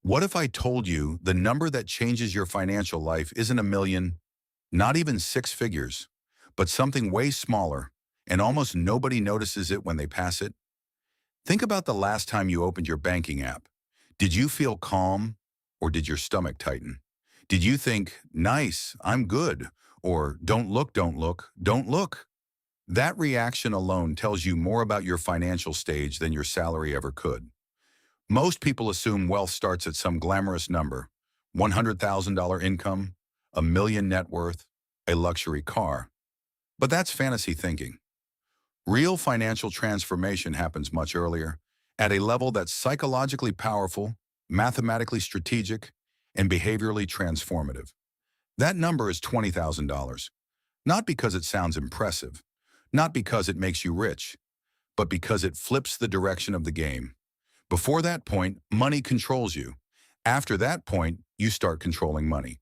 What if I told you the number that changes your financial life isn't a million, not even six figures, but something way smaller, and almost nobody notices it when they pass it? Think about the last time you opened your banking app. Did you feel calm, or did your stomach tighten? Did you think, nice, I'm good, or don't look, don't look, don't look? That reaction alone tells you more about your financial stage than your salary ever could. Most people assume wealth starts at some glamorous number: $100,000 income, a million net worth, a luxury car. But that's fantasy thinking. Real financial transformation happens much earlier, at a level that's psychologically powerful, mathematically strategic, and behaviorally transformative. That number is $20,000, not because it sounds impressive, not because it makes you rich, but because it flips the direction of the game. Before that point, money controls you. After that point, you start controlling money.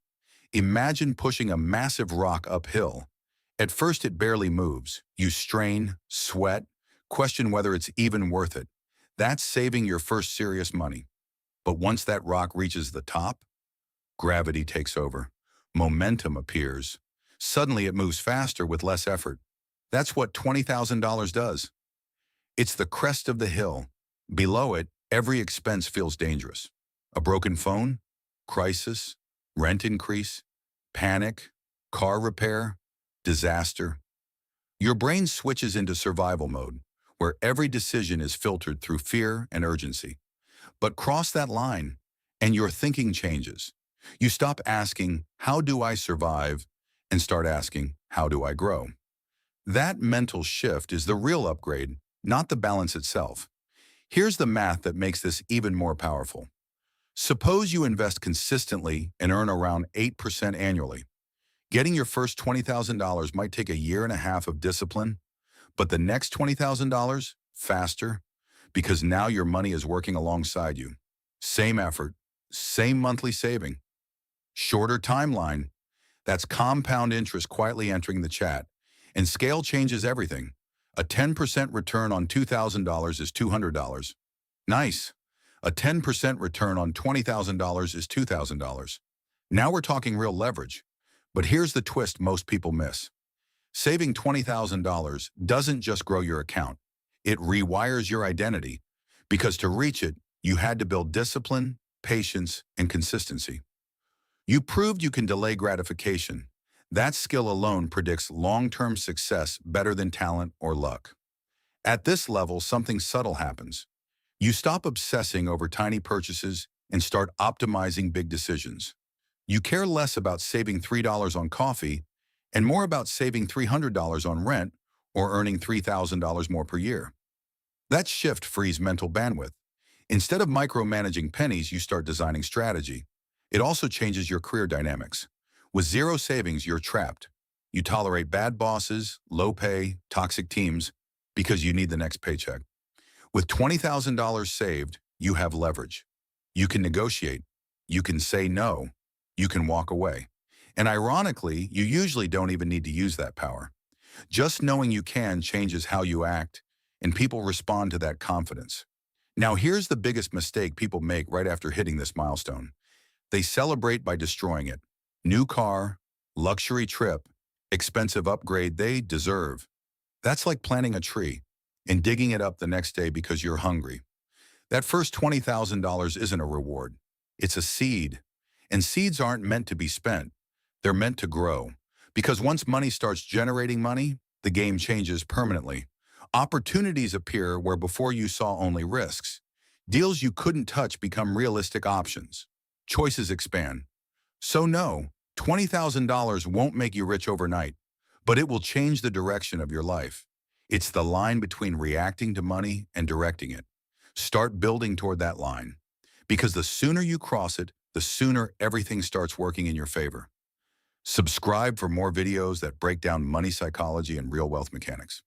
Imagine pushing a massive rock uphill. At first, it barely moves. You strain, sweat, question whether it's even worth it. That's saving your first serious money. But once that rock reaches the top, gravity takes over. Momentum appears. Suddenly, it moves faster with less effort. That's what $20,000 does. It's the crest of the hill. Below it, every expense feels dangerous. A broken phone, crisis, rent increase, panic, car repair, disaster. Your brain switches into survival mode, where every decision is filtered through fear and urgency. But cross that line, and your thinking changes. You stop asking, how do I survive? And start asking, how do I grow? That mental shift is the real upgrade, not the balance itself. Here's the math that makes this even more powerful. Suppose you invest consistently and earn around 8% annually. Getting your first $20,000 might take a year and a half of discipline, but the next $20,000, faster, because now your money is working alongside you. Same effort, same monthly saving. Shorter timeline, that's compound interest quietly entering the chat. And scale changes everything. A 10% return on $2,000 is $200. Nice. A 10% return on $20,000 is $2,000. Now we're talking real leverage. But here's the twist most people miss. Saving $20,000 doesn't just grow your account. It rewires your identity, because to reach it, you had to build discipline, patience, and consistency. You proved you can delay gratification. That skill alone predicts long-term success better than talent or luck. At this level, something subtle happens. You stop obsessing over tiny purchases and start optimizing big decisions. You care less about saving $3 on coffee and more about saving $300 on rent or earning $3,000 more per year. That shift frees mental bandwidth. Instead of micromanaging pennies, you start designing strategy. It also changes your career dynamics. With zero savings, you're trapped. You tolerate bad bosses, low pay, toxic teams because you need the next paycheck. With $20,000 saved, you have leverage. You can negotiate. You can say no. You can walk away. And ironically, you usually don't even need to use that power. Just knowing you can changes how you act, and people respond to that confidence. Now, here's the biggest mistake people make right after hitting this milestone. They celebrate by destroying it. New car, luxury trip, expensive upgrade they deserve. That's like planting a tree and digging it up the next day because you're hungry. That first $20,000 isn't a reward. It's a seed. And seeds aren't meant to be spent. They're meant to grow. Because once money starts generating money, the game changes permanently. Opportunities appear where before you saw only risks. Deals you couldn't touch become realistic options. Choices expand. So no, $20,000 won't make you rich overnight, but it will change the direction of your life. It's the line between reacting to money and directing it. Start building toward that line, because the sooner you cross it, the sooner everything starts working in your favor. Subscribe for more videos that break down money psychology and real wealth mechanics.